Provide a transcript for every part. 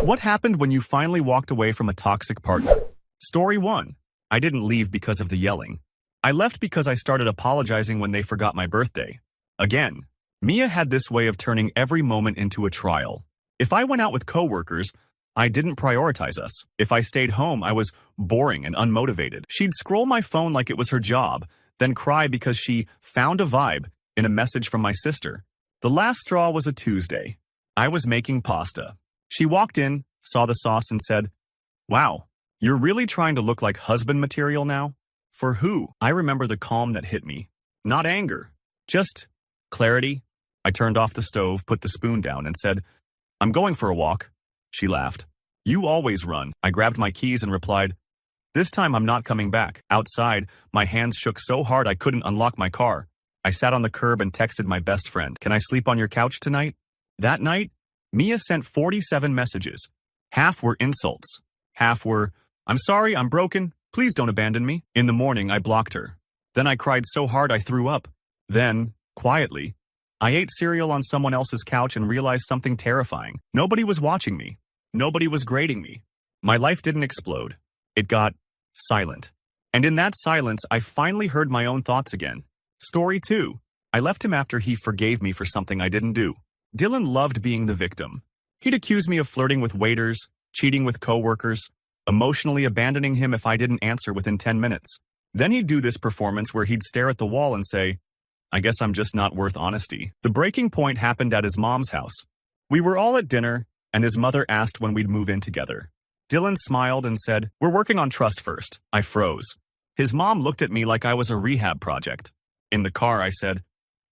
What happened when you finally walked away from a toxic partner? Story 1. I didn't leave because of the yelling. I left because I started apologizing when they forgot my birthday. Again, Mia had this way of turning every moment into a trial. If I went out with coworkers, I didn't prioritize us. If I stayed home, I was boring and unmotivated. She'd scroll my phone like it was her job, then cry because she found a vibe in a message from my sister. The last straw was a Tuesday. I was making pasta. She walked in, saw the sauce, and said, "Wow, you're really trying to look like husband material now?" For who? I remember the calm that hit me. Not anger, just clarity. I turned off the stove, put the spoon down, and said, "I'm going for a walk." She laughed. "You always run." I grabbed my keys and replied, "This time I'm not coming back." Outside, my hands shook so hard I couldn't unlock my car. I sat on the curb and texted my best friend, "Can I sleep on your couch tonight?" That night, Mia sent 47 messages. Half were insults. Half were, "I'm sorry, I'm broken. Please don't abandon me." In the morning, I blocked her. Then I cried so hard I threw up. Then, quietly, I ate cereal on someone else's couch and realized something terrifying. Nobody was watching me. Nobody was grading me. My life didn't explode. It got silent. And in that silence, I finally heard my own thoughts again. Story 2. I left him after he forgave me for something I didn't do. Dylan loved being the victim. He'd accuse me of flirting with waiters, cheating with coworkers, emotionally abandoning him if I didn't answer within 10 minutes. Then he'd do this performance where he'd stare at the wall and say, "I guess I'm just not worth honesty." The breaking point happened at his mom's house. We were all at dinner, and his mother asked when we'd move in together. Dylan smiled and said, "We're working on trust first." I froze. His mom looked at me like I was a rehab project. In the car, I said,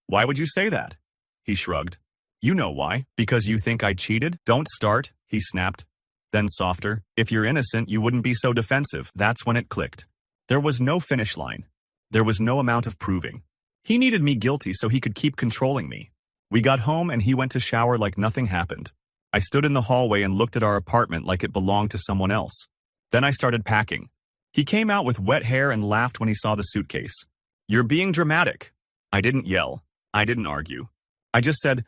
"Why would you say that?" He shrugged. "You know why. Because you think I cheated?" "Don't start," he snapped. Then softer, "If you're innocent, you wouldn't be so defensive." That's when it clicked. There was no finish line. There was no amount of proving. He needed me guilty so he could keep controlling me. We got home and he went to shower like nothing happened. I stood in the hallway and looked at our apartment like it belonged to someone else. Then I started packing. He came out with wet hair and laughed when he saw the suitcase. "You're being dramatic." I didn't yell. I didn't argue. I just said,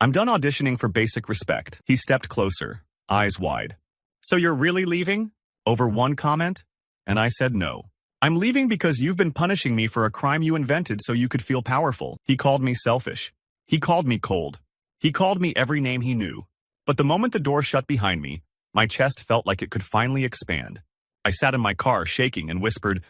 "I'm done auditioning for basic respect." He stepped closer, eyes wide. "So you're really leaving? Over one comment?" And I said no. "I'm leaving because you've been punishing me for a crime you invented so you could feel powerful." He called me selfish. He called me cold. He called me every name he knew. But the moment the door shut behind me, my chest felt like it could finally expand. I sat in my car shaking and whispered,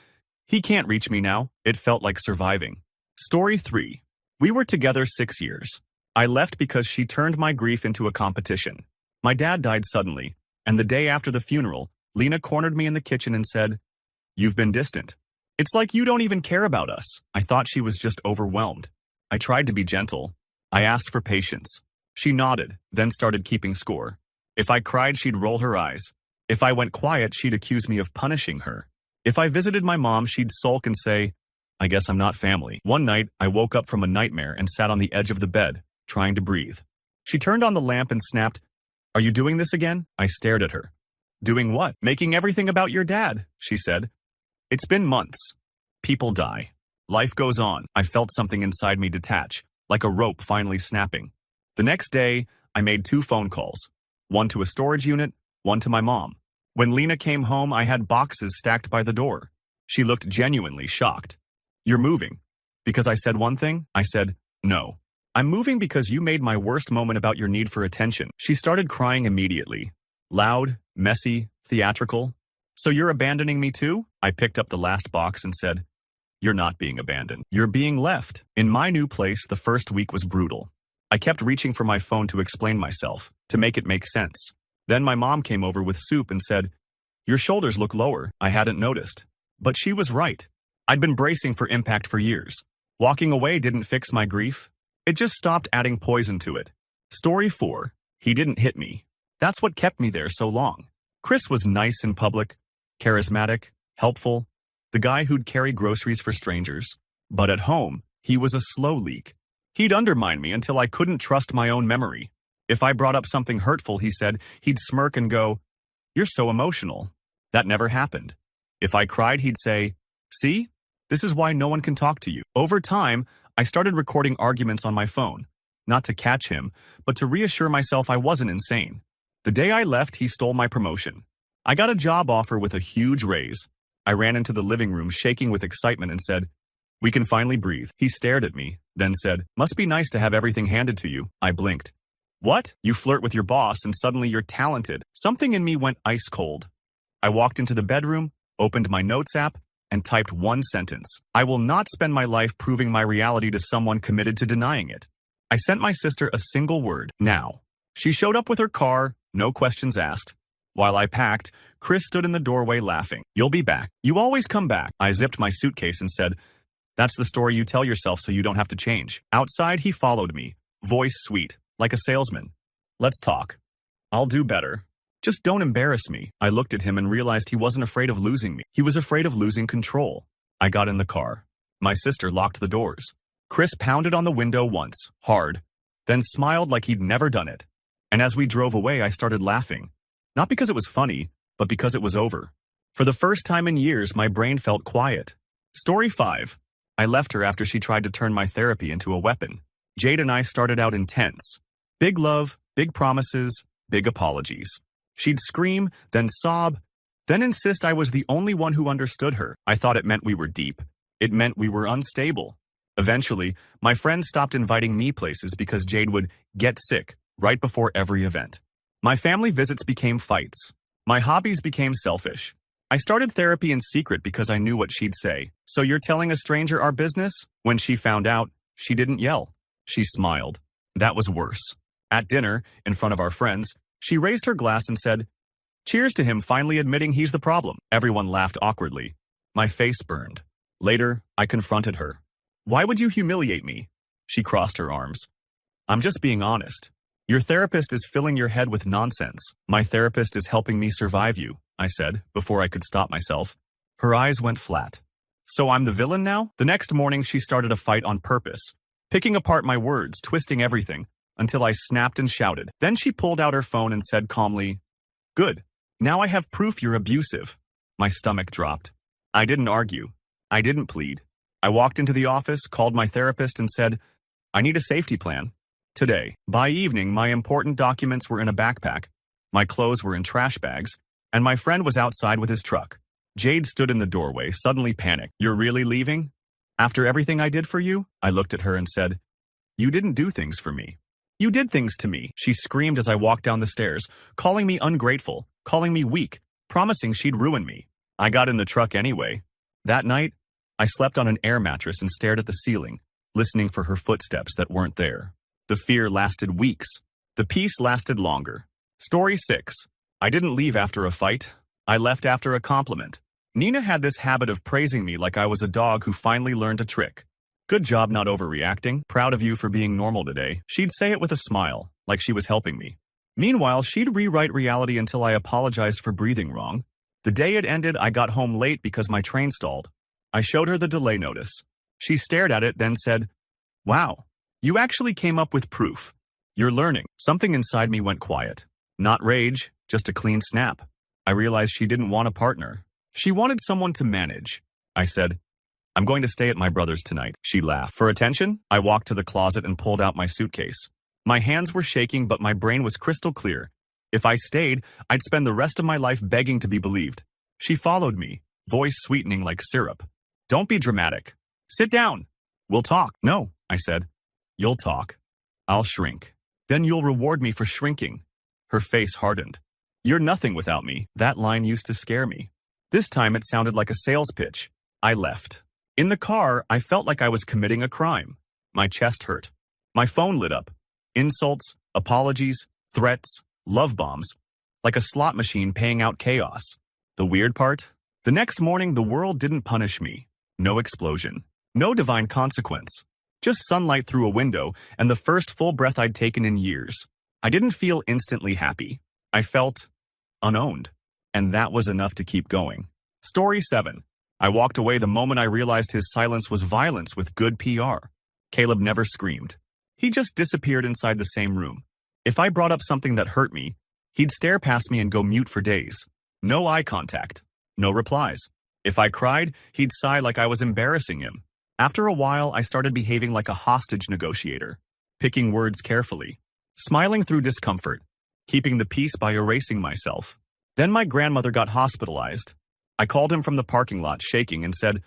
"He can't reach me now." It felt like surviving. Story 3. We were together 6 years. I left because she turned my grief into a competition. My dad died suddenly, and the day after the funeral, Lena cornered me in the kitchen and said, "You've been distant. It's like you don't even care about us." I thought she was just overwhelmed. I tried to be gentle. I asked for patience. She nodded, then started keeping score. If I cried, she'd roll her eyes. If I went quiet, she'd accuse me of punishing her. If I visited my mom, she'd sulk and say, "I guess I'm not family." One night, I woke up from a nightmare and sat on the edge of the bed, trying to breathe. She turned on the lamp and snapped, "Are you doing this again?" I stared at her. "Doing what?" "Making everything about your dad," she said. "It's been months. People die. Life goes on." I felt something inside me detach, like a rope finally snapping. The next day, I made 2 phone calls. One to a storage unit, one to my mom. When Lena came home, I had boxes stacked by the door. She looked genuinely shocked. "You're moving." Because I said one thing, I said, "No. I'm moving because you made my worst moment about your need for attention." She started crying immediately. Loud, messy, theatrical. "So you're abandoning me too?" I picked up the last box and said, "You're not being abandoned. You're being left." In my new place, the first week was brutal. I kept reaching for my phone to explain myself, to make it make sense. Then my mom came over with soup and said, "Your shoulders look lower." I hadn't noticed. But she was right. I'd been bracing for impact for years. Walking away didn't fix my grief. It just stopped adding poison to it. Story 4. He didn't hit me. That's what kept me there so long. Chris was nice in public, charismatic, helpful, the guy who'd carry groceries for strangers. But at home, he was a slow leak. He'd undermine me until I couldn't trust my own memory. If I brought up something hurtful, he said, he'd smirk and go, "You're so emotional." That never happened. If I cried, he'd say, "See? This is why no one can talk to you." Over time, I started recording arguments on my phone, not to catch him, but to reassure myself I wasn't insane. The day I left, he stole my promotion. I got a job offer with a huge raise. I ran into the living room shaking with excitement and said, "We can finally breathe." He stared at me, then said, "Must be nice to have everything handed to you." I blinked. "What? You flirt with your boss and suddenly you're talented." Something in me went ice cold. I walked into the bedroom, opened my notes app, and typed one sentence. "I will not spend my life proving my reality to someone committed to denying it." I sent my sister a single word, "Now." She showed up with her car, no questions asked. While I packed, Chris stood in the doorway laughing. "You'll be back. You always come back." I zipped my suitcase and said, "That's the story you tell yourself so you don't have to change." Outside, he followed me, voice sweet, like a salesman. "Let's talk. I'll do better. Just don't embarrass me." I looked at him and realized he wasn't afraid of losing me. He was afraid of losing control. I got in the car. My sister locked the doors. Chris pounded on the window once, hard, then smiled like he'd never done it. And as we drove away, I started laughing. Not because it was funny, but because it was over. For the first time in years, my brain felt quiet. Story 5. I left her after she tried to turn my therapy into a weapon. Jade and I started out intense. Big love, big promises, big apologies. She'd scream, then sob, then insist I was the only one who understood her. I thought it meant we were deep. It meant we were unstable. Eventually, my friends stopped inviting me places because Jade would get sick right before every event. My family visits became fights. My hobbies became selfish. I started therapy in secret because I knew what she'd say. "So you're telling a stranger our business?" When she found out, she didn't yell. She smiled. That was worse. At dinner, in front of our friends, she raised her glass and said, "Cheers to him finally admitting he's the problem." Everyone laughed awkwardly. My face burned. Later, I confronted her. "Why would you humiliate me?" She crossed her arms. "I'm just being honest. Your therapist is filling your head with nonsense. My therapist is helping me survive you," I said, before I could stop myself. Her eyes went flat. "So I'm the villain now?" The next morning, she started a fight on purpose, picking apart my words, twisting everything, until I snapped and shouted. Then she pulled out her phone and said calmly, "Good. Now I have proof you're abusive." My stomach dropped. I didn't argue. I didn't plead. I walked into the office, called my therapist, and said, "I need a safety plan. Today." By evening, my important documents were in a backpack, my clothes were in trash bags, and my friend was outside with his truck. Jade stood in the doorway, suddenly panicked. "You're really leaving? After everything I did for you?" I looked at her and said, "You didn't do things for me. You did things to me." She screamed as I walked down the stairs, calling me ungrateful, calling me weak, promising she'd ruin me. I got in the truck anyway. That night, I slept on an air mattress and stared at the ceiling, listening for her footsteps that weren't there. The fear lasted weeks. The peace lasted longer. Story 6. I didn't leave after a fight. I left after a compliment. Nina had this habit of praising me like I was a dog who finally learned a trick. "Good job not overreacting. Proud of you for being normal today." She'd say it with a smile, like she was helping me. Meanwhile, she'd rewrite reality until I apologized for breathing wrong. The day it ended, I got home late because my train stalled. I showed her the delay notice. She stared at it, then said, "Wow, you actually came up with proof. You're learning." Something inside me went quiet. Not rage, just a clean snap. I realized she didn't want a partner. She wanted someone to manage. I said, "I'm going to stay at my brother's tonight." She laughed. For attention, I walked to the closet and pulled out my suitcase. My hands were shaking, but my brain was crystal clear. If I stayed, I'd spend the rest of my life begging to be believed. She followed me, voice sweetening like syrup. "Don't be dramatic. Sit down. We'll talk." "No," I said. "You'll talk. I'll shrink. Then you'll reward me for shrinking." Her face hardened. "You're nothing without me." That line used to scare me. This time it sounded like a sales pitch. I left. In the car, I felt like I was committing a crime. My chest hurt. My phone lit up. Insults, apologies, threats, love bombs. Like a slot machine paying out chaos. The weird part? The next morning, the world didn't punish me. No explosion. No divine consequence. Just sunlight through a window and the first full breath I'd taken in years. I didn't feel instantly happy. I felt unowned. And that was enough to keep going. Story 7. I walked away the moment I realized his silence was violence with good PR. Caleb never screamed. He just disappeared inside the same room. If I brought up something that hurt me, he'd stare past me and go mute for days. No eye contact. No replies. If I cried, he'd sigh like I was embarrassing him. After a while, I started behaving like a hostage negotiator, picking words carefully, smiling through discomfort. keeping the peace by erasing myself. Then my grandmother got hospitalized. I called him from the parking lot, shaking, and said,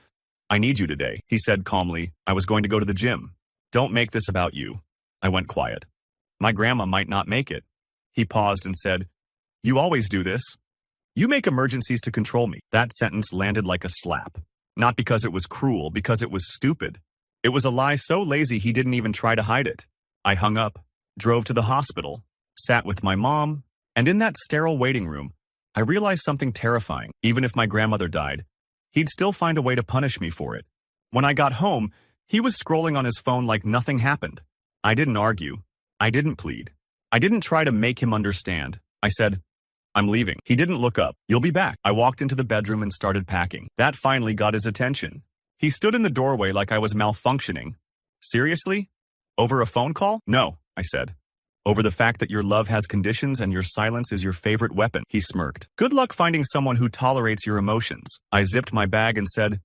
"I need you today." He said calmly, "I was going to go to the gym. Don't make this about you." I went quiet. "My grandma might not make it." He paused and said, "You always do this. You make emergencies to control me." That sentence landed like a slap. Not because it was cruel, because it was stupid. It was a lie so lazy he didn't even try to hide it. I hung up, drove to the hospital, sat with my mom, and in that sterile waiting room, I realized something terrifying. Even if my grandmother died, he'd still find a way to punish me for it. When I got home, he was scrolling on his phone like nothing happened. I didn't argue. I didn't plead. I didn't try to make him understand. I said, "I'm leaving." He didn't look up. "You'll be back." I walked into the bedroom and started packing. That finally got his attention. He stood in the doorway like I was malfunctioning. "Seriously? Over a phone call?" "No," I said. "Over the fact that your love has conditions and your silence is your favorite weapon." He smirked. "Good luck finding someone who tolerates your emotions." I zipped my bag and said,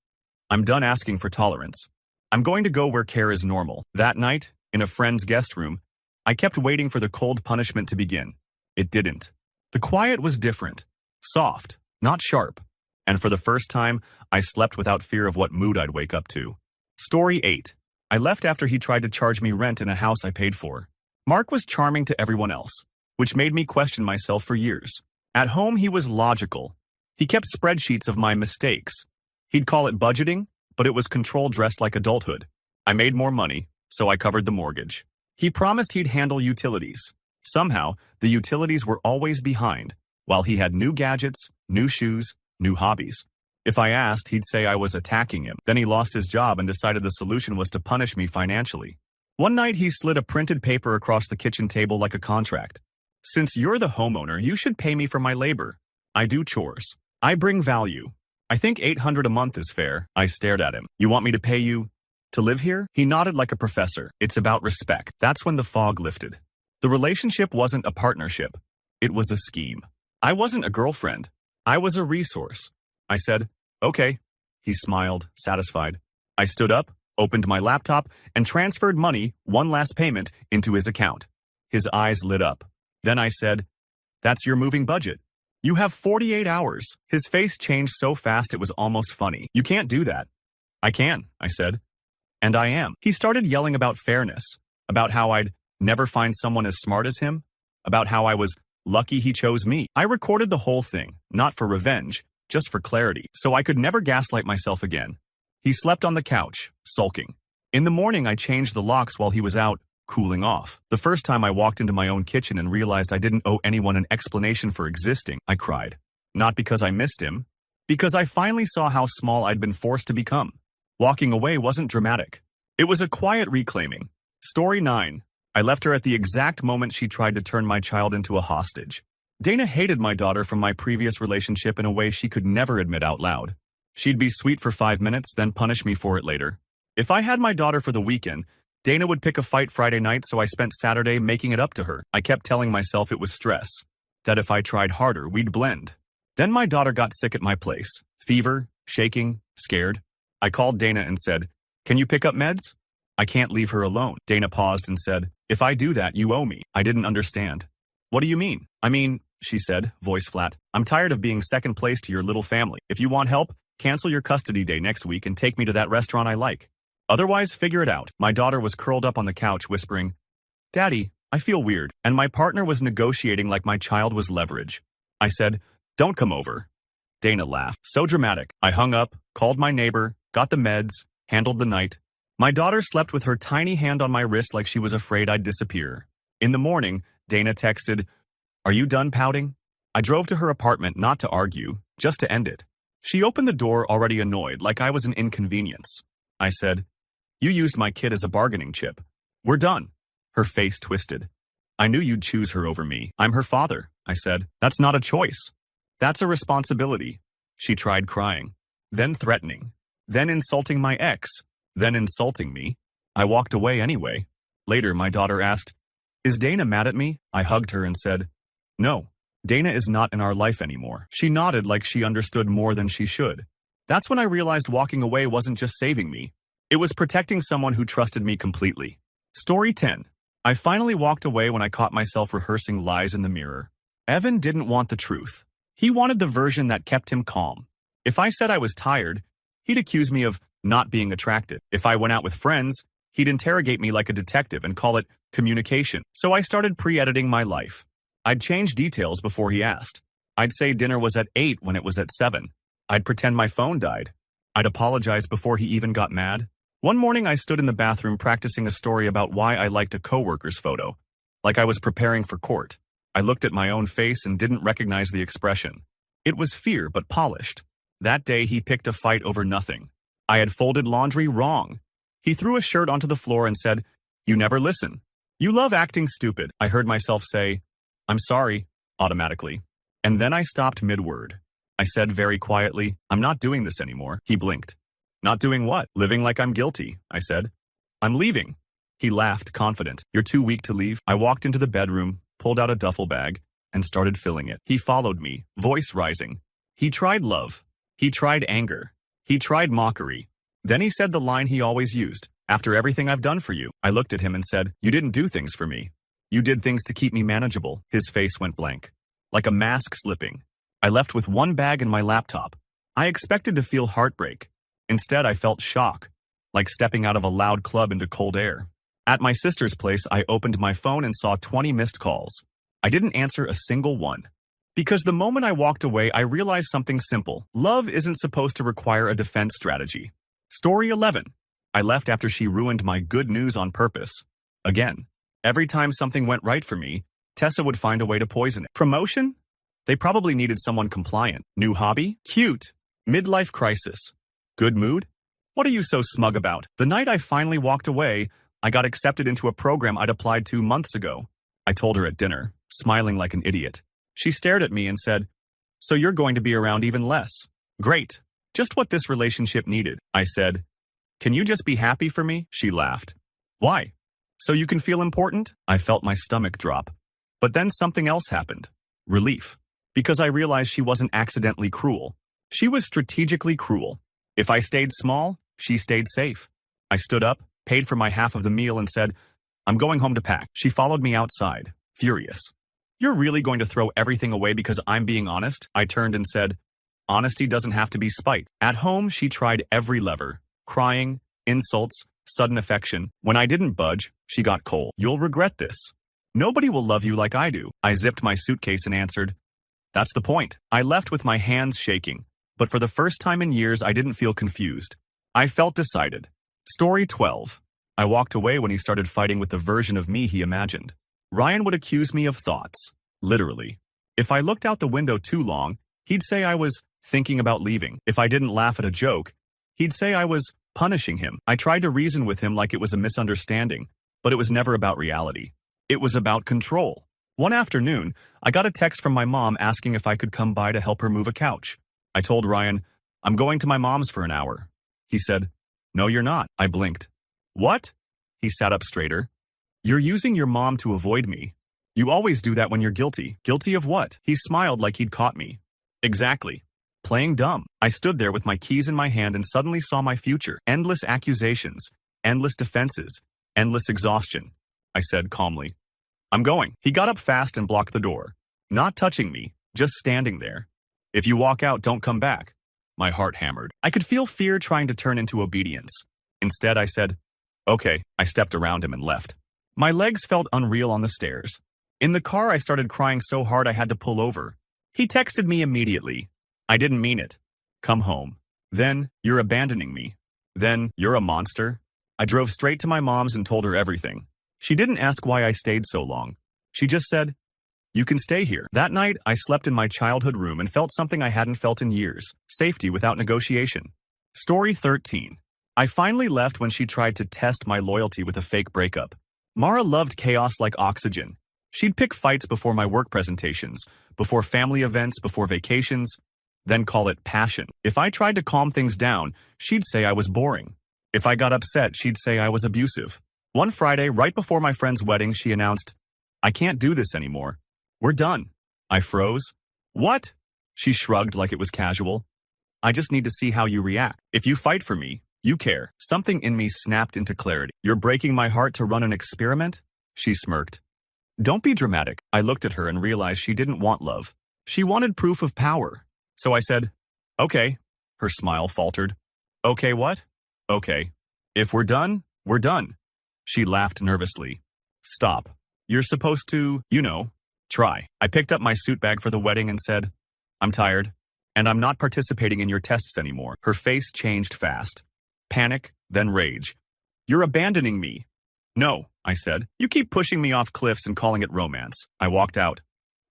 "I'm done asking for tolerance. I'm going to go where care is normal." That night, in a friend's guest room, I kept waiting for the cold punishment to begin. It didn't. The quiet was different. Soft, not sharp. And for the first time, I slept without fear of what mood I'd wake up to. Story 8. I left after he tried to charge me rent in a house I paid for. Mark was charming to everyone else, which made me question myself for years. At home, he was logical. He kept spreadsheets of my mistakes. He'd call it budgeting, but it was control dressed like adulthood. I made more money, so I covered the mortgage. He promised he'd handle utilities. Somehow, the utilities were always behind, while he had new gadgets, new shoes, new hobbies. If I asked, he'd say I was attacking him. Then he lost his job and decided the solution was to punish me financially. One night, he slid a printed paper across the kitchen table like a contract. "Since you're the homeowner, you should pay me for my labor. I do chores. I bring value. I think $800 a month is fair." I stared at him. "You want me to pay you to live here?" He nodded like a professor. "It's about respect." That's when the fog lifted. The relationship wasn't a partnership. It was a scheme. I wasn't a girlfriend. I was a resource. I said, "Okay." He smiled, satisfied. I stood up, opened my laptop, and transferred money, one last payment, into his account. His eyes lit up. Then I said, "That's your moving budget. You have 48 hours. His face changed so fast it was almost funny. "You can't do that." "I can," I said. "And I am." He started yelling about fairness, about how I'd never find someone as smart as him, about how I was lucky he chose me. I recorded the whole thing, not for revenge, just for clarity, so I could never gaslight myself again. He slept on the couch, sulking. In the morning, I changed the locks while he was out, cooling off. The first time I walked into my own kitchen and realized I didn't owe anyone an explanation for existing, I cried. Not because I missed him, because I finally saw how small I'd been forced to become. Walking away wasn't dramatic. It was a quiet reclaiming. Story 9. I left her at the exact moment she tried to turn my child into a hostage. Dana hated my daughter from my previous relationship in a way she could never admit out loud. She'd be sweet for 5 minutes, then punish me for it later. If I had my daughter for the weekend, Dana would pick a fight Friday night, so I spent Saturday making it up to her. I kept telling myself it was stress, that if I tried harder, we'd blend. Then my daughter got sick at my place. Fever, shaking, scared. I called Dana and said, "Can you pick up meds? I can't leave her alone." Dana paused and said, "If I do that, you owe me." I didn't understand. "What do you mean?" "I mean," she said, voice flat, "I'm tired of being second place to your little family. If you want help, cancel your custody day next week and take me to that restaurant I like. Otherwise, figure it out." My daughter was curled up on the couch whispering, "Daddy, I feel weird." And my partner was negotiating like my child was leverage. I said, "Don't come over." Dana laughed. So dramatic. I hung up, called my neighbor, got the meds, handled the night. My daughter slept with her tiny hand on my wrist like she was afraid I'd disappear. In the morning, Dana texted, "Are you done pouting?" I drove to her apartment not to argue, just to end it. She opened the door already annoyed, like I was an inconvenience. I said, "You used my kid as a bargaining chip. We're done." Her face twisted. "I knew you'd choose her over me. I'm her father," I said. "That's not a choice. That's a responsibility." She tried crying, then threatening, then insulting my ex, then insulting me. I walked away anyway. Later, my daughter asked, "Is Dana mad at me?" I hugged her and said, "No, Dana is not in our life anymore." She nodded like she understood more than she should. That's when I realized walking away wasn't just saving me. It was protecting someone who trusted me completely. Story 10. I finally walked away when I caught myself rehearsing lies in the mirror. Evan didn't want the truth. He wanted the version that kept him calm. If I said I was tired, he'd accuse me of not being attractive. If I went out with friends, he'd interrogate me like a detective and call it communication. So I started pre-editing my life. I'd change details before he asked. I'd say dinner was at 8 when it was at 7. I'd pretend my phone died. I'd apologize before he even got mad. One morning I stood in the bathroom practicing a story about why I liked a coworker's photo, like I was preparing for court. I looked at my own face and didn't recognize the expression. It was fear, but polished. That day he picked a fight over nothing. I had folded laundry wrong. He threw a shirt onto the floor and said, "You never listen. You love acting stupid." I heard myself say, "I'm sorry," automatically. And then I stopped mid-word. I said very quietly, "I'm not doing this anymore." He blinked. "Not doing what?" "Living like I'm guilty," I said. "I'm leaving." He laughed, confident. "You're too weak to leave." I walked into the bedroom, pulled out a duffel bag, and started filling it. He followed me, voice rising. He tried love. He tried anger. He tried mockery. Then he said the line he always used, "After everything I've done for you." I looked at him and said, "You didn't do things for me. You did things to keep me manageable." His face went blank, like a mask slipping. I left with one bag and my laptop. I expected to feel heartbreak. Instead, I felt shock, like stepping out of a loud club into cold air. At my sister's place, I opened my phone and saw 20 missed calls. I didn't answer a single one. Because the moment I walked away, I realized something simple. Love isn't supposed to require a defense strategy. Story 11. I left after she ruined my good news on purpose. Again, every time something went right for me, Tessa would find a way to poison it. Promotion? They probably needed someone compliant. New hobby? Cute. Midlife crisis. Good mood? What are you so smug about? The night I finally walked away, I got accepted into a program I'd applied to months ago. I told her at dinner, smiling like an idiot. She stared at me and said, "So you're going to be around even less." Great. Just what this relationship needed. I said, "Can you just be happy for me?" She laughed. "Why? So you can feel important?" I felt my stomach drop. But then something else happened. Relief. Because I realized she wasn't accidentally cruel. She was strategically cruel. If I stayed small, she stayed safe. I stood up, paid for my half of the meal, and said, "I'm going home to pack." She followed me outside, furious. "You're really going to throw everything away because I'm being honest?" I turned and said, "Honesty doesn't have to be spite." At home, she tried every lever. Crying, insults, sudden affection. When I didn't budge, she got cold. "You'll regret this. Nobody will love you like I do." I zipped my suitcase and answered, "That's the point." I left with my hands shaking, but for the first time in years, I didn't feel confused. I felt decided. Story 12. I walked away when he started fighting with the version of me he imagined. Ryan would accuse me of thoughts, literally. If I looked out the window too long, he'd say I was thinking about leaving. If I didn't laugh at a joke, he'd say I was punishing him. I tried to reason with him like it was a misunderstanding, but it was never about reality. It was about control. One afternoon, I got a text from my mom asking if I could come by to help her move a couch. I told Ryan, "I'm going to my mom's for an hour." He said, "No, you're not." I blinked. "What?" He sat up straighter. "You're using your mom to avoid me. You always do that when you're guilty." "Guilty of what?" He smiled like he'd caught me. "Exactly. Playing dumb." I stood there with my keys in my hand and suddenly saw my future. Endless accusations, endless defenses, endless exhaustion. I said calmly, "I'm going." He got up fast and blocked the door. Not touching me, just standing there. "If you walk out, don't come back." My heart hammered. I could feel fear trying to turn into obedience. Instead, I said, "Okay." I stepped around him and left. My legs felt unreal on the stairs. In the car, I started crying so hard I had to pull over. He texted me immediately. "I didn't mean it. Come home." Then, "You're abandoning me." Then, "You're a monster." I drove straight to my mom's and told her everything. She didn't ask why I stayed so long. She just said, "You can stay here." That night, I slept in my childhood room and felt something I hadn't felt in years. Safety without negotiation. Story 13. I finally left when she tried to test my loyalty with a fake breakup. Mara loved chaos like oxygen. She'd pick fights before my work presentations, before family events, before vacations, then call it passion. If I tried to calm things down, she'd say I was boring. If I got upset, she'd say I was abusive. One Friday, right before my friend's wedding, she announced, "I can't do this anymore. We're done." I froze. "What?" She shrugged like it was casual. "I just need to see how you react. If you fight for me, you care." Something in me snapped into clarity. "You're breaking my heart to run an experiment?" She smirked. Don't be dramatic. I looked at her and realized she didn't want love. She wanted proof of power. So I said, okay. Her smile faltered. Okay what? Okay. If we're done, we're done. She laughed nervously. Stop. You're supposed to, try. I picked up my suit bag for the wedding and said, I'm tired, and I'm not participating in your tests anymore. Her face changed fast. Panic, then rage. You're abandoning me. No, I said. You keep pushing me off cliffs and calling it romance. I walked out.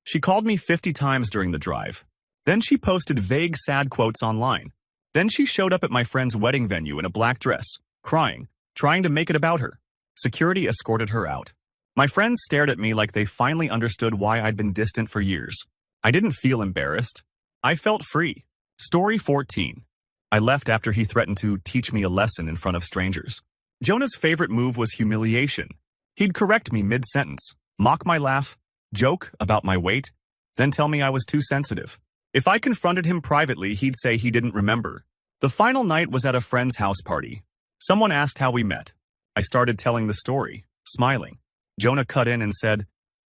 She called me 50 times during the drive. Then she posted vague sad quotes online. Then she showed up at my friend's wedding venue in a black dress, crying, trying to make it about her. Security escorted her out. My friends stared at me like they finally understood why I'd been distant for years. I didn't feel embarrassed. I felt free. Story 14. I left after he threatened to teach me a lesson in front of strangers. Jonah's favorite move was humiliation. He'd correct me mid-sentence, mock my laugh, joke about my weight, then tell me I was too sensitive. If I confronted him privately, he'd say he didn't remember. The final night was at a friend's house party. Someone asked how we met. I started telling the story, smiling. Jonah cut in and said,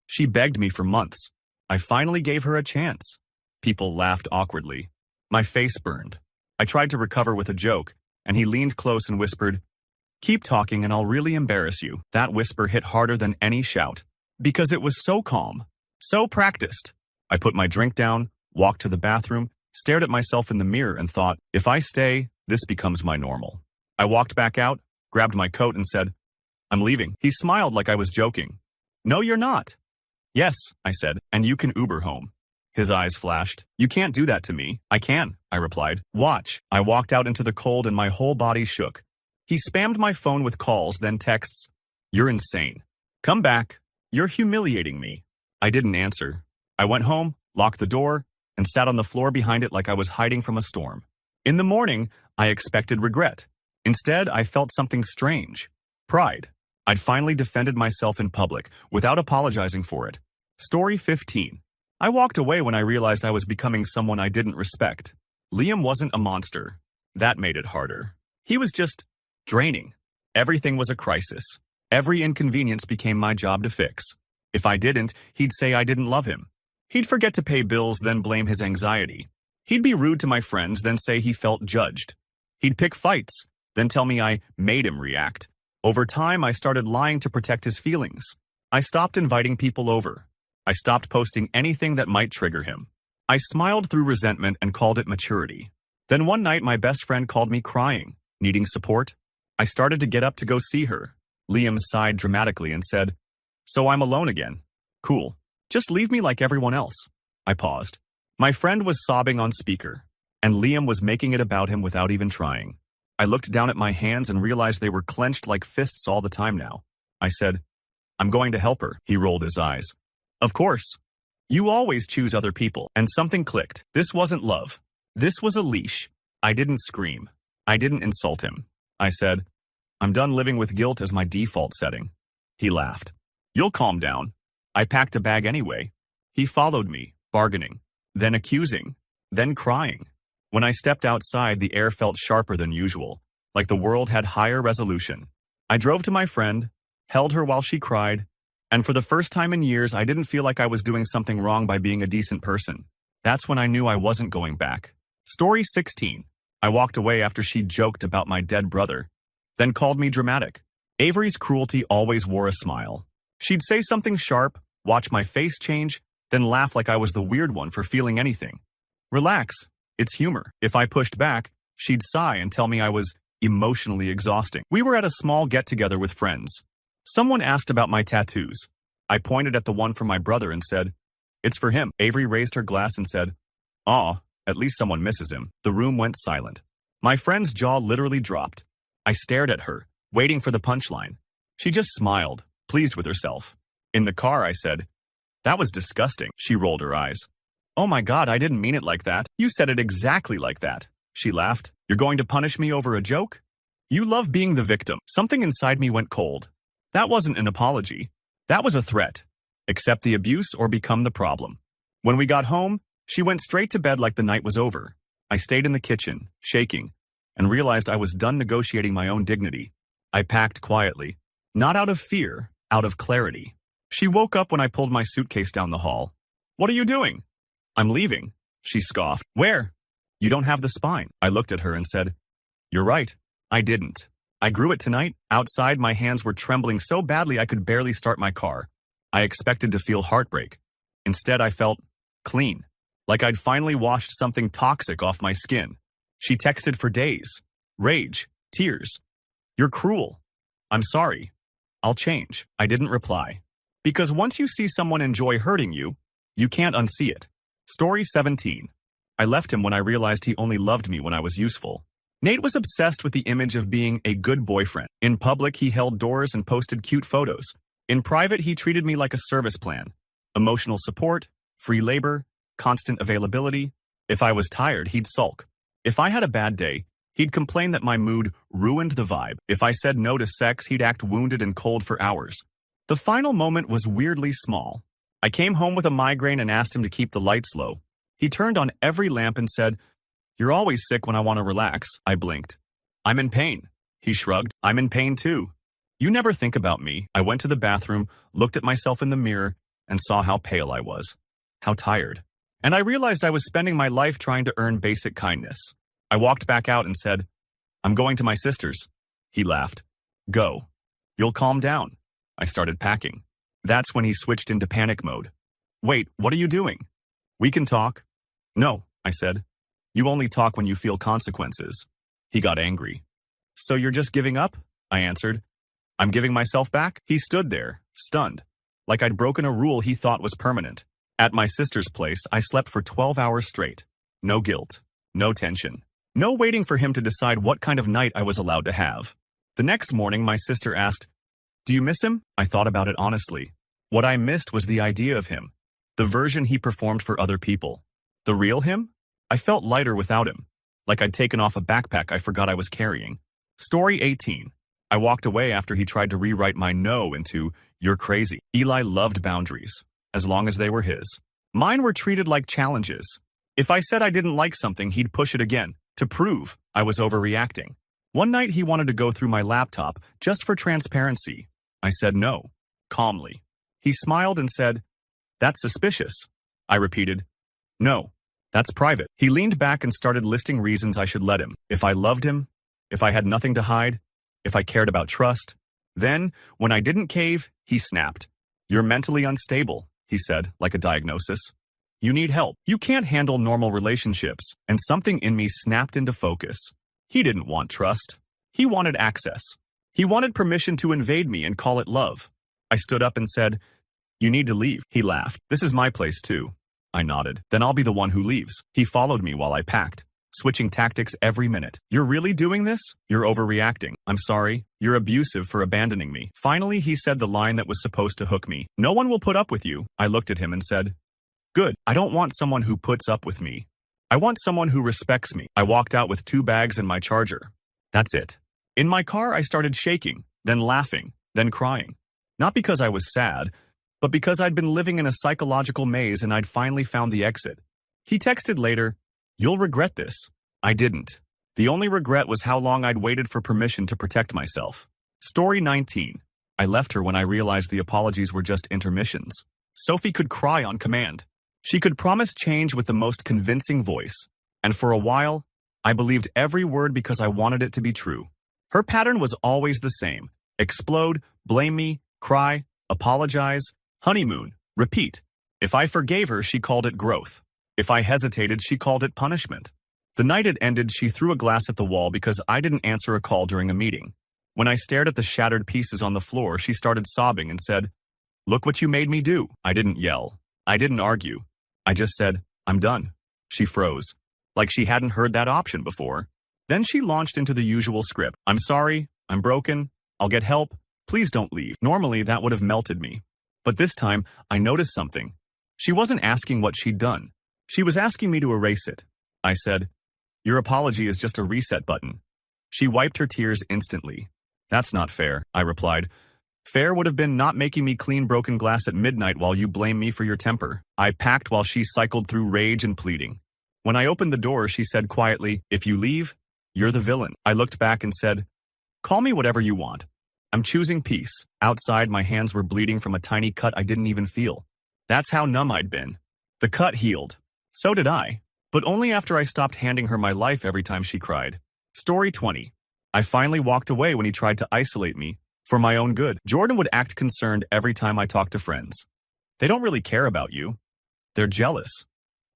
she begged me for months. I finally gave her a chance. People laughed awkwardly. My face burned. I tried to recover with a joke, and he leaned close and whispered, keep talking and I'll really embarrass you. That whisper hit harder than any shout, because it was so calm, so practiced. I put my drink down, walked to the bathroom, stared at myself in the mirror and thought, if I stay, this becomes my normal. I walked back out, grabbed my coat and said, I'm leaving. He smiled like I was joking. No, you're not. Yes, I said, and you can Uber home. His eyes flashed. You can't do that to me. I can, I replied. Watch. I walked out into the cold and my whole body shook. He spammed my phone with calls, then texts. You're insane. Come back. You're humiliating me. I didn't answer. I went home, locked the door, and sat on the floor behind it like I was hiding from a storm. In the morning, I expected regret. Instead, I felt something strange. Pride. I'd finally defended myself in public, without apologizing for it. Story 15. I walked away when I realized I was becoming someone I didn't respect. Liam wasn't a monster. That made it harder. He was just draining. Everything was a crisis. Every inconvenience became my job to fix. If I didn't, he'd say I didn't love him. He'd forget to pay bills, then blame his anxiety. He'd be rude to my friends, then say he felt judged. He'd pick fights, then tell me I made him react. Over time, I started lying to protect his feelings. I stopped inviting people over. I stopped posting anything that might trigger him. I smiled through resentment and called it maturity. Then one night, my best friend called me crying, needing support. I started to get up to go see her. Liam sighed dramatically and said, so I'm alone again. Cool. Just leave me like everyone else. I paused. My friend was sobbing on speaker, and Liam was making it about him without even trying. I looked down at my hands and realized they were clenched like fists all the time now. I said, I'm going to help her. He rolled his eyes. Of course. You always choose other people. And something clicked. This wasn't love. This was a leash. I didn't scream. I didn't insult him. I said, I'm done living with guilt as my default setting. He laughed. You'll calm down. I packed a bag anyway. He followed me, bargaining, then accusing, then crying. When I stepped outside, the air felt sharper than usual, like the world had higher resolution. I drove to my friend, held her while she cried, and for the first time in years, I didn't feel like I was doing something wrong by being a decent person. That's when I knew I wasn't going back. Story 16. I walked away after she joked about my dead brother, then called me dramatic. Avery's cruelty always wore a smile. She'd say something sharp, watch my face change, then laugh like I was the weird one for feeling anything. Relax. It's humor. If I pushed back, she'd sigh and tell me I was emotionally exhausting. We were at a small get-together with friends. Someone asked about my tattoos. I pointed at the one for my brother and said, it's for him. Avery raised her glass and said, aw, at least someone misses him. The room went silent. My friend's jaw literally dropped. I stared at her, waiting for the punchline. She just smiled, pleased with herself. In the car, I said, that was disgusting. She rolled her eyes. Oh my God, I didn't mean it like that. You said it exactly like that. She laughed. You're going to punish me over a joke? You love being the victim. Something inside me went cold. That wasn't an apology. That was a threat. Accept the abuse or become the problem. When we got home, she went straight to bed like the night was over. I stayed in the kitchen, shaking, and realized I was done negotiating my own dignity. I packed quietly, not out of fear, out of clarity. She woke up when I pulled my suitcase down the hall. "What are you doing?" "I'm leaving," she scoffed. "Where?" "You don't have the spine." I looked at her and said, "You're right. I didn't. I grew it tonight." Outside, my hands were trembling so badly I could barely start my car. I expected to feel heartbreak. Instead, I felt clean, like I'd finally washed something toxic off my skin. She texted for days. Rage, tears. "You're cruel." "I'm sorry. I'll change." I didn't reply. Because once you see someone enjoy hurting you, you can't unsee it. Story 17. I left him when I realized he only loved me when I was useful. Nate was obsessed with the image of being a good boyfriend. In public, he held doors and posted cute photos. In private, he treated me like a service plan. Emotional support, free labor, constant availability. If I was tired, he'd sulk. If I had a bad day, he'd complain that my mood ruined the vibe. If I said no to sex, he'd act wounded and cold for hours. The final moment was weirdly small. I came home with a migraine and asked him to keep the lights low. He turned on every lamp and said, "You're always sick when I want to relax." I blinked. "I'm in pain." He shrugged. "I'm in pain too. You never think about me." I went to the bathroom, looked at myself in the mirror, and saw how pale I was. How tired. And I realized I was spending my life trying to earn basic kindness. I walked back out and said, "I'm going to my sister's." He laughed. "Go. You'll calm down." I started packing. That's when he switched into panic mode. "Wait, what are you doing?" "We can talk." "No," I said. "You only talk when you feel consequences." He got angry. "So you're just giving up?" I answered. "I'm giving myself back?" He stood there, stunned, like I'd broken a rule he thought was permanent. At my sister's place, I slept for 12 hours straight. No guilt, no tension, no waiting for him to decide what kind of night I was allowed to have. The next morning, my sister asked, "Do you miss him?" I thought about it honestly. What I missed was the idea of him, the version he performed for other people. The real him? I felt lighter without him, like I'd taken off a backpack I forgot I was carrying. Story 18. I walked away after he tried to rewrite my no into "you're crazy." Eli loved boundaries, as long as they were his. Mine were treated like challenges. If I said I didn't like something, he'd push it again, to prove I was overreacting. One night he wanted to go through my laptop just for transparency. I said no, calmly. He smiled and said, "That's suspicious." I repeated, "No, that's private." He leaned back and started listing reasons I should let him. If I loved him, if I had nothing to hide, if I cared about trust. Then, when I didn't cave, he snapped. "You're mentally unstable," he said, like a diagnosis. "You need help. You can't handle normal relationships." And something in me snapped into focus. He didn't want trust. He wanted access. He wanted permission to invade me and call it love. I stood up and said, "You need to leave." He laughed. "This is my place too." I nodded. "Then I'll be the one who leaves." He followed me while I packed, switching tactics every minute. "You're really doing this? You're overreacting." "I'm sorry. You're abusive for abandoning me." Finally, he said the line that was supposed to hook me. "No one will put up with you." I looked at him and said, "Good. I don't want someone who puts up with me. I want someone who respects me." I walked out with 2 bags and my charger. That's it. In my car, I started shaking, then laughing, then crying. Not because I was sad, but because I'd been living in a psychological maze and I'd finally found the exit. He texted later, "You'll regret this." I didn't. The only regret was how long I'd waited for permission to protect myself. Story 19. I left her when I realized the apologies were just intermissions. Sophie could cry on command. She could promise change with the most convincing voice. And for a while, I believed every word because I wanted it to be true. Her pattern was always the same. Explode, blame me, cry, apologize, honeymoon, repeat. If I forgave her, she called it growth. If I hesitated, she called it punishment. The night it ended, she threw a glass at the wall because I didn't answer a call during a meeting. When I stared at the shattered pieces on the floor, she started sobbing and said, "Look what you made me do." I didn't yell. I didn't argue. I just said, "I'm done." She froze, like she hadn't heard that option before. Then she launched into the usual script. "I'm sorry. I'm broken. I'll get help. Please don't leave." Normally, that would have melted me. But this time, I noticed something. She wasn't asking what she'd done. She was asking me to erase it. I said, "Your apology is just a reset button." She wiped her tears instantly. "That's not fair," I replied. "Fair would have been not making me clean broken glass at midnight while you blame me for your temper." I packed while she cycled through rage and pleading. When I opened the door, she said quietly, "If you leave, you're the villain." I looked back and said, "Call me whatever you want. I'm choosing peace. Outside, my hands were bleeding from a tiny cut I didn't even feel. That's how numb I'd been. The cut healed. So did I. But only after I stopped handing her my life every time she cried. Story 20. I finally walked away when he tried to isolate me, for my own good. Jordan would act concerned every time I talked to friends. They don't really care about you. They're jealous.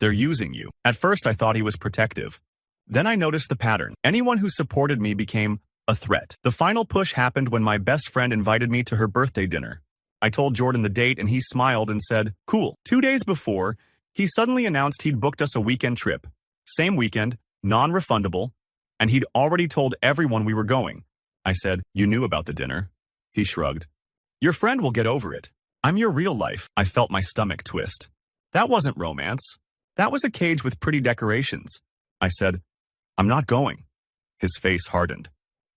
They're using you. At first I thought he was protective. Then I noticed the pattern. Anyone who supported me became a threat. The final push happened when my best friend invited me to her birthday dinner. I told Jordan the date and he smiled and said, "Cool." 2 days before, he suddenly announced he'd booked us a weekend trip. Same weekend, non-refundable, and he'd already told everyone we were going. I said, "You knew about the dinner?" He shrugged. "Your friend will get over it. I'm your real life." I felt my stomach twist. That wasn't romance. That was a cage with pretty decorations. I said, "I'm not going." His face hardened.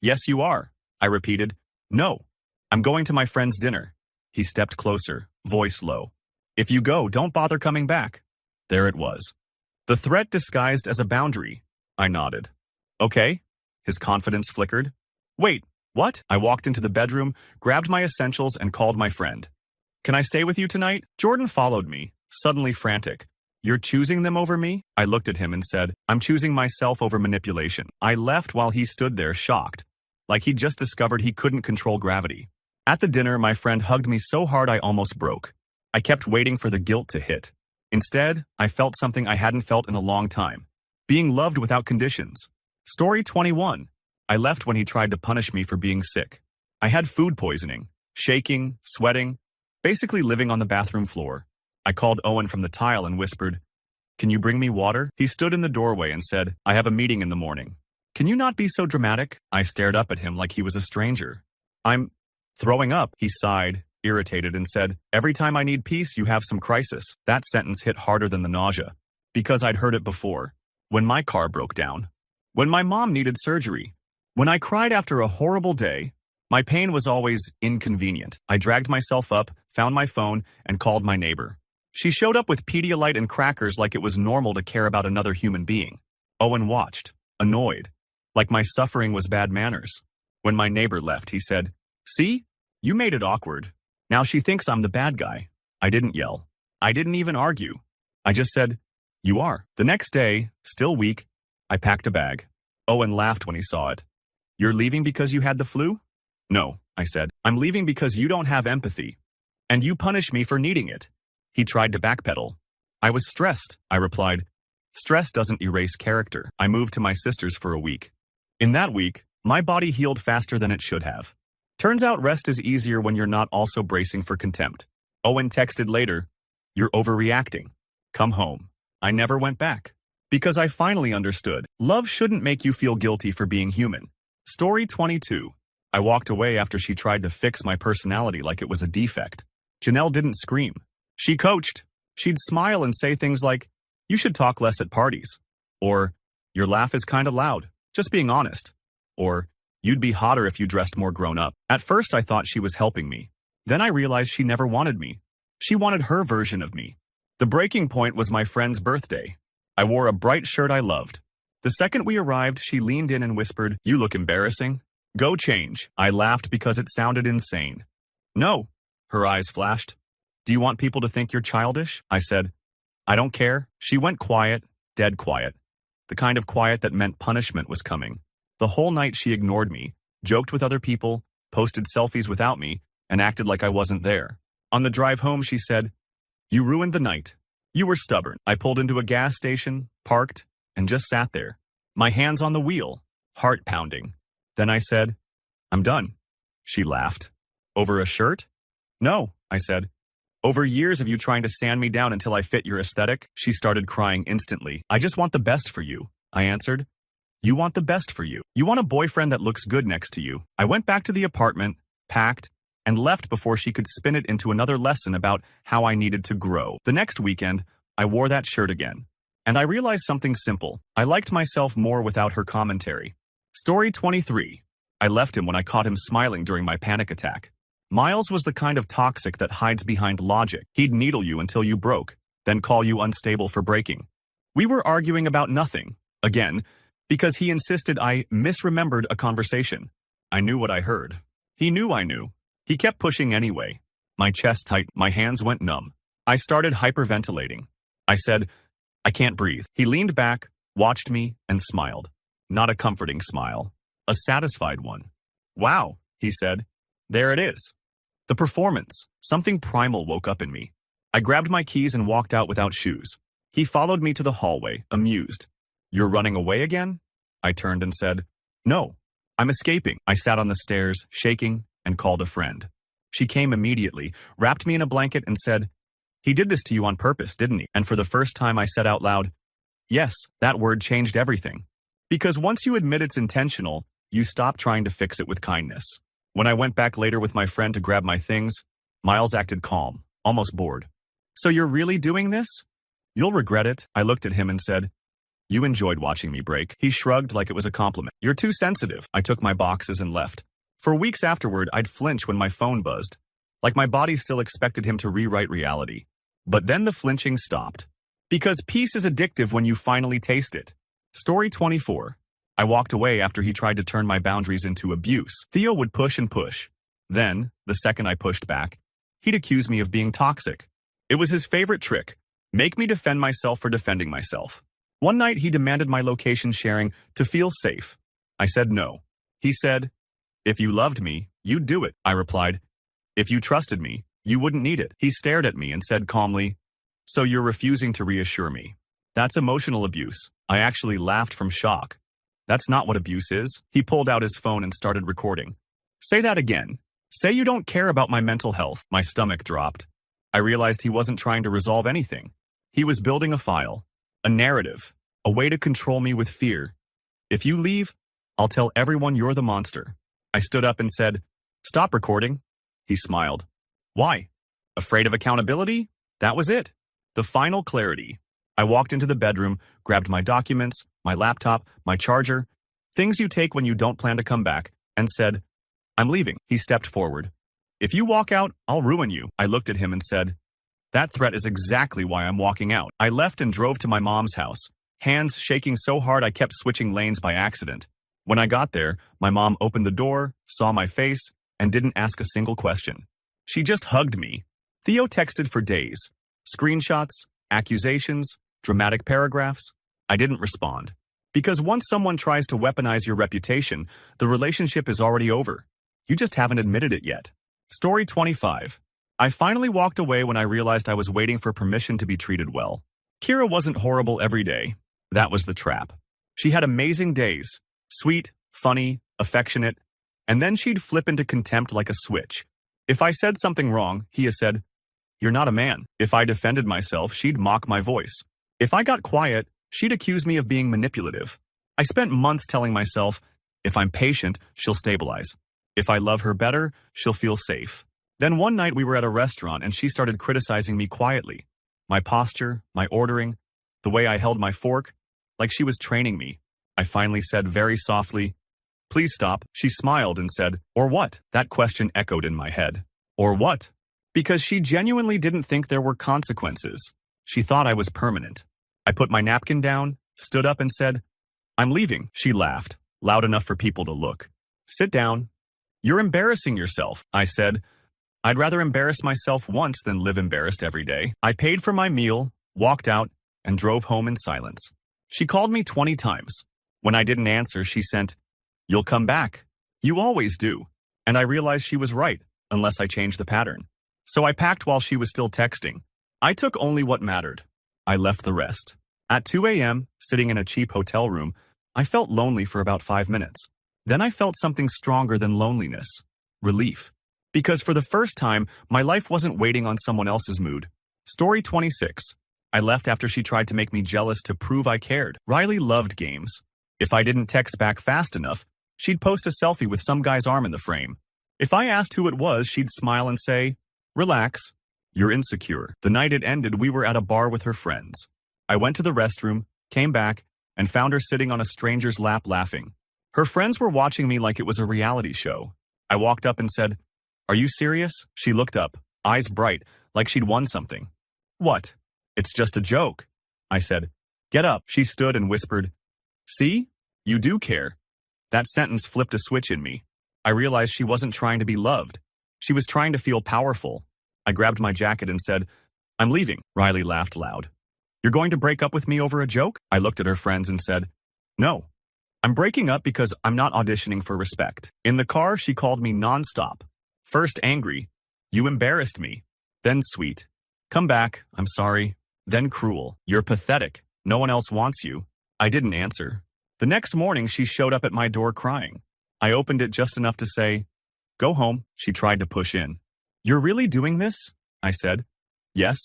"Yes, you are," I repeated. "No, I'm going to my friend's dinner." He stepped closer, voice low. "If you go, don't bother coming back." There it was. The threat disguised as a boundary. I nodded. "Okay." His confidence flickered. "Wait, what?" I walked into the bedroom, grabbed my essentials, and called my friend. "Can I stay with you tonight?" Jordan followed me, suddenly frantic. "You're choosing them over me?" I looked at him and said, "I'm choosing myself over manipulation." I left while he stood there shocked, like he'd just discovered he couldn't control gravity. At the dinner, my friend hugged me so hard I almost broke. I kept waiting for the guilt to hit. Instead, I felt something I hadn't felt in a long time. Being loved without conditions. Story 21. I left when he tried to punish me for being sick. I had food poisoning, shaking, sweating, basically living on the bathroom floor. I called Owen from the tile and whispered, "Can you bring me water?" He stood in the doorway and said, "I have a meeting in the morning." "Can you not be so dramatic?" I stared up at him like he was a stranger. "I'm throwing up," he sighed, irritated, and said, "Every time I need peace, you have some crisis." That sentence hit harder than the nausea, because I'd heard it before. When my car broke down. When my mom needed surgery. When I cried after a horrible day. My pain was always inconvenient. I dragged myself up, found my phone, and called my neighbor. She showed up with Pedialyte and crackers like it was normal to care about another human being. Owen watched, annoyed, like my suffering was bad manners. When my neighbor left, he said, "See? You made it awkward. Now she thinks I'm the bad guy." I didn't yell. I didn't even argue. I just said, "You are." The next day, still weak, I packed a bag. Owen laughed when he saw it. "You're leaving because you had the flu?" "No," I said. "I'm leaving because you don't have empathy. And you punish me for needing it." He tried to backpedal. "I was stressed," I replied. "Stress doesn't erase character." I moved to my sister's for a week. In that week, my body healed faster than it should have. Turns out rest is easier when you're not also bracing for contempt. Owen texted later, "You're overreacting. Come home." I never went back. Because I finally understood. Love shouldn't make you feel guilty for being human. Story 22. I walked away after she tried to fix my personality like it was a defect. Janelle didn't scream. She coached. She'd smile and say things like, "You should talk less at parties." Or, "Your laugh is kinda loud, just being honest." Or, "You'd be hotter if you dressed more grown up." At first I thought she was helping me. Then I realized she never wanted me. She wanted her version of me. The breaking point was my friend's birthday. I wore a bright shirt I loved. The second we arrived, she leaned in and whispered, "You look embarrassing. Go change." I laughed because it sounded insane. "No." Her eyes flashed. "Do you want people to think you're childish?" I said, "I don't care." She went quiet, dead quiet. The kind of quiet that meant punishment was coming. The whole night she ignored me, joked with other people, posted selfies without me, and acted like I wasn't there. On the drive home, she said, "You ruined the night. You were stubborn." I pulled into a gas station, parked, and just sat there. My hands on the wheel, heart pounding. Then I said, "I'm done." She laughed. "Over a shirt?" "No," I said. "Over years of you trying to sand me down until I fit your aesthetic." She started crying instantly. "I just want the best for you," I answered. "You want the best for you. You want a boyfriend that looks good next to you." I went back to the apartment, packed, and left before she could spin it into another lesson about how I needed to grow. The next weekend, I wore that shirt again. And I realized something simple. I liked myself more without her commentary. Story 23. I left him when I caught him smiling during my panic attack. Miles was the kind of toxic that hides behind logic. He'd needle you until you broke, then call you unstable for breaking. We were arguing about nothing, again, because he insisted I misremembered a conversation. I knew what I heard. He knew I knew. He kept pushing anyway. My chest tight, my hands went numb. I started hyperventilating. I said, I can't breathe. He leaned back, watched me, and smiled. Not a comforting smile. A satisfied one. Wow, he said. There it is. The performance. Something primal woke up in me. I grabbed my keys and walked out without shoes. He followed me to the hallway, amused. You're running away again? I turned and said, No, I'm escaping. I sat on the stairs, shaking, and called a friend. She came immediately, wrapped me in a blanket, and said, He did this to you on purpose, didn't he? And for the first time I said out loud, Yes, that word changed everything. Because once you admit it's intentional, you stop trying to fix it with kindness. When I went back later with my friend to grab my things, Miles acted calm, almost bored. So you're really doing this? You'll regret it. I looked at him and said, You enjoyed watching me break. He shrugged like it was a compliment. You're too sensitive. I took my boxes and left. For weeks afterward, I'd flinch when my phone buzzed, like my body still expected him to rewrite reality. But then the flinching stopped. Because peace is addictive when you finally taste it. Story 24. I walked away after he tried to turn my boundaries into abuse. Theo would push and push. Then, the second I pushed back, he'd accuse me of being toxic. It was his favorite trick. Make me defend myself for defending myself. One night he demanded my location sharing to feel safe. I said no. He said, If you loved me, you'd do it. I replied, If you trusted me, you wouldn't need it. He stared at me and said calmly, So you're refusing to reassure me. That's emotional abuse. I actually laughed from shock. That's not what abuse is. He pulled out his phone and started recording. Say that again. Say you don't care about my mental health. My stomach dropped. I realized he wasn't trying to resolve anything. He was building a file, a narrative, a way to control me with fear. If you leave, I'll tell everyone you're the monster. I stood up and said, Stop recording. He smiled. Why? Afraid of accountability? That was it. The final clarity. I walked into the bedroom, grabbed my documents, my laptop, my charger, things you take when you don't plan to come back, and said, I'm leaving. He stepped forward. If you walk out, I'll ruin you. I looked at him and said, That threat is exactly why I'm walking out. I left and drove to my mom's house, hands shaking so hard I kept switching lanes by accident. When I got there, my mom opened the door, saw my face, and didn't ask a single question. She just hugged me. Theo texted for days. Screenshots, accusations, dramatic paragraphs. I didn't respond. Because once someone tries to weaponize your reputation, the relationship is already over. You just haven't admitted it yet. Story 25. I finally walked away when I realized I was waiting for permission to be treated well. Kira wasn't horrible every day. That was the trap. She had amazing days. Sweet, funny, affectionate. And then she'd flip into contempt like a switch. If I said something wrong, Hia said, You're not a man. If I defended myself, she'd mock my voice. If I got quiet, she'd accuse me of being manipulative. I spent months telling myself, if I'm patient, she'll stabilize. If I love her better, she'll feel safe. Then one night we were at a restaurant and she started criticizing me quietly. My posture, my ordering, the way I held my fork, like she was training me. I finally said very softly, Please stop. She smiled and said, Or what? That question echoed in my head. Or what? Because she genuinely didn't think there were consequences. She thought I was permanent. I put my napkin down, stood up and said, I'm leaving. She laughed, loud enough for people to look. Sit down. You're embarrassing yourself, I said. I'd rather embarrass myself once than live embarrassed every day. I paid for my meal, walked out, and drove home in silence. She called me 20 times. When I didn't answer, she sent, You'll come back. You always do. And I realized she was right, unless I changed the pattern. So I packed while she was still texting. I took only what mattered. I left the rest. At 2 a.m., sitting in a cheap hotel room, I felt lonely for about 5 minutes. Then I felt something stronger than loneliness. Relief. Because for the first time, my life wasn't waiting on someone else's mood. Story 26. I left after she tried to make me jealous to prove I cared. Riley loved games. If I didn't text back fast enough, she'd post a selfie with some guy's arm in the frame. If I asked who it was, she'd smile and say, Relax. You're insecure. The night it ended, we were at a bar with her friends. I went to the restroom, came back, and found her sitting on a stranger's lap laughing. Her friends were watching me like it was a reality show. I walked up and said, Are you serious? She looked up, eyes bright, like she'd won something. What? It's just a joke. I said, Get up. She stood and whispered, See? You do care. That sentence flipped a switch in me. I realized she wasn't trying to be loved. She was trying to feel powerful. I grabbed my jacket and said, "I'm leaving." Riley laughed loud. "You're going to break up with me over a joke?" I looked at her friends and said, "No. I'm breaking up because I'm not auditioning for respect." In the car, she called me nonstop. First angry, "You embarrassed me." Then sweet, "Come back, I'm sorry." Then cruel, "You're pathetic. No one else wants you." I didn't answer. The next morning, she showed up at my door crying. I opened it just enough to say, "Go home." She tried to push in. "You're really doing this?" I said. "Yes.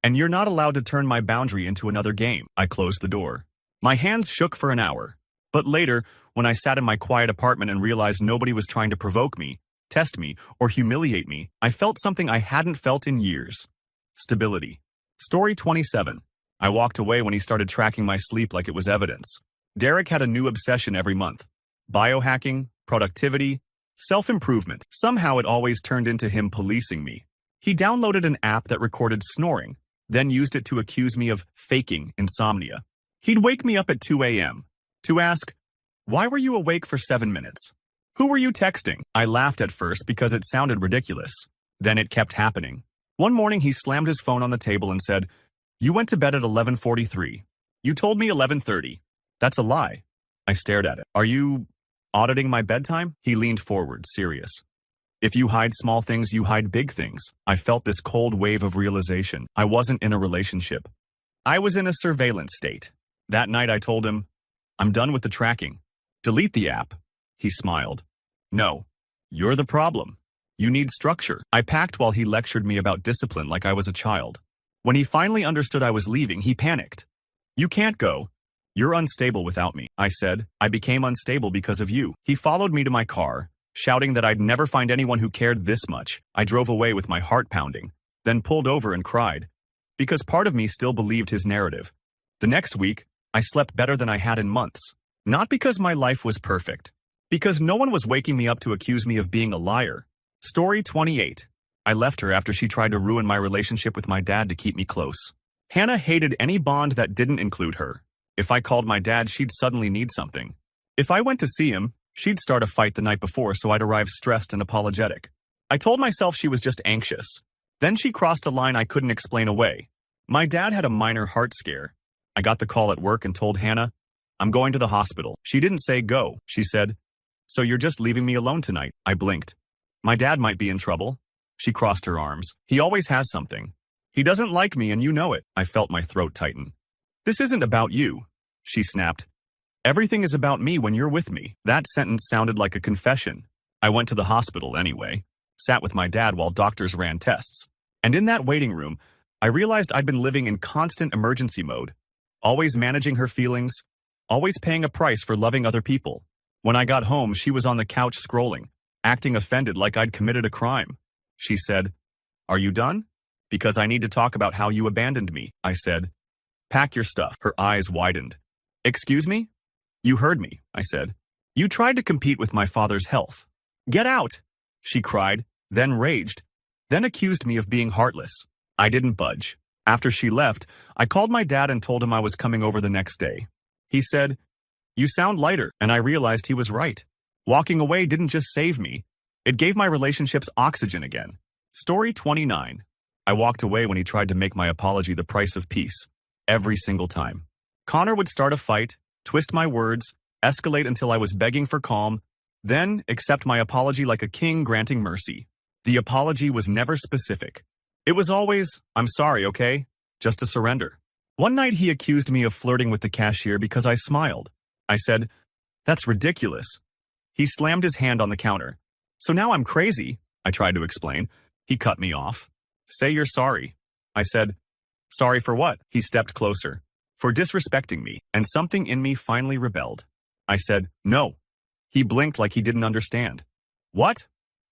And you're not allowed to turn my boundary into another game." I closed the door. My hands shook for an hour. But later, when I sat in my quiet apartment and realized nobody was trying to provoke me, test me, or humiliate me, I felt something I hadn't felt in years. Stability. Story 27. I walked away when he started tracking my sleep like it was evidence. Derek had a new obsession every month. Biohacking, productivity, self-improvement. Somehow it always turned into him policing me. He downloaded an app that recorded snoring, then used it to accuse me of faking insomnia. He'd wake me up at 2 a.m. to ask, "Why were you awake for 7 minutes? Who were you texting?" I laughed at first because it sounded ridiculous. Then it kept happening. One morning he slammed his phone on the table and said, "You went to bed at 11:43. You told me 11:30. That's a lie." I stared at it. "Are you auditing my bedtime?" He leaned forward, serious. "If you hide small things, you hide big things." I felt this cold wave of realization. I wasn't in a relationship. I was in a surveillance state. That night I told him, "I'm done with the tracking. Delete the app." He smiled. "No. You're the problem. You need structure." I packed while he lectured me about discipline like I was a child. When he finally understood I was leaving, he panicked. "You can't go. You're unstable without me." I said, "I became unstable because of you." He followed me to my car, shouting that I'd never find anyone who cared this much. I drove away with my heart pounding, then pulled over and cried, because part of me still believed his narrative. The next week, I slept better than I had in months. Not because my life was perfect, because no one was waking me up to accuse me of being a liar. Story 28. I left her after she tried to ruin my relationship with my dad to keep me close. Hannah hated any bond that didn't include her. If I called my dad, she'd suddenly need something. If I went to see him, she'd start a fight the night before, so I'd arrive stressed and apologetic. I told myself she was just anxious. Then she crossed a line I couldn't explain away. My dad had a minor heart scare. I got the call at work and told Hannah, "I'm going to the hospital." She didn't say go. She said, "So you're just leaving me alone tonight?" I blinked. "My dad might be in trouble." She crossed her arms. "He always has something. He doesn't like me and you know it." I felt my throat tighten. "This isn't about you," she snapped. "Everything is about me when you're with me." That sentence sounded like a confession. I went to the hospital anyway, sat with my dad while doctors ran tests. And in that waiting room, I realized I'd been living in constant emergency mode, always managing her feelings, always paying a price for loving other people. When I got home, she was on the couch scrolling, acting offended like I'd committed a crime. She said, "Are you done? Because I need to talk about how you abandoned me." I said, "Pack your stuff." Her eyes widened. "Excuse me?" "You heard me," I said. "You tried to compete with my father's health." "Get out!" she cried, then raged, then accused me of being heartless. I didn't budge. After she left, I called my dad and told him I was coming over the next day. He said, "You sound lighter," and I realized he was right. Walking away didn't just save me, it gave my relationships oxygen again. Story 29. I walked away when he tried to make my apology the price of peace. Every single time. Connor would start a fight, twist my words, escalate until I was begging for calm, then accept my apology like a king granting mercy. The apology was never specific. It was always, "I'm sorry, okay?" Just a surrender. One night he accused me of flirting with the cashier because I smiled. I said, "That's ridiculous." He slammed his hand on the counter. "So now I'm crazy," I tried to explain. He cut me off. "Say you're sorry." I said, "Sorry for what?" He stepped closer. "For disrespecting me," and something in me finally rebelled. I said, "No." He blinked like he didn't understand. "What?"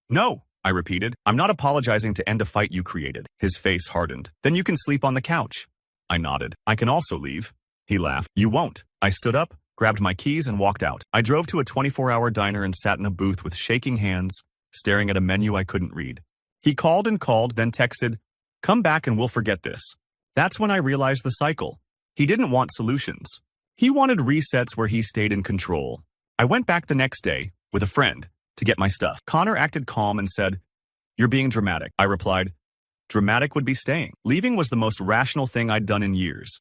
"No," I repeated. "I'm not apologizing to end a fight you created." His face hardened. "Then you can sleep on the couch." I nodded. "I can also leave." He laughed. "You won't." I stood up, grabbed my keys, and walked out. I drove to a 24-hour diner and sat in a booth with shaking hands, staring at a menu I couldn't read. He called and called, then texted, "Come back and we'll forget this." That's when I realized the cycle. He didn't want solutions. He wanted resets where he stayed in control. I went back the next day, with a friend. to get my stuff. Connor acted calm and said, "You're being dramatic." I replied, "Dramatic would be staying." Leaving was the most rational thing I'd done in years.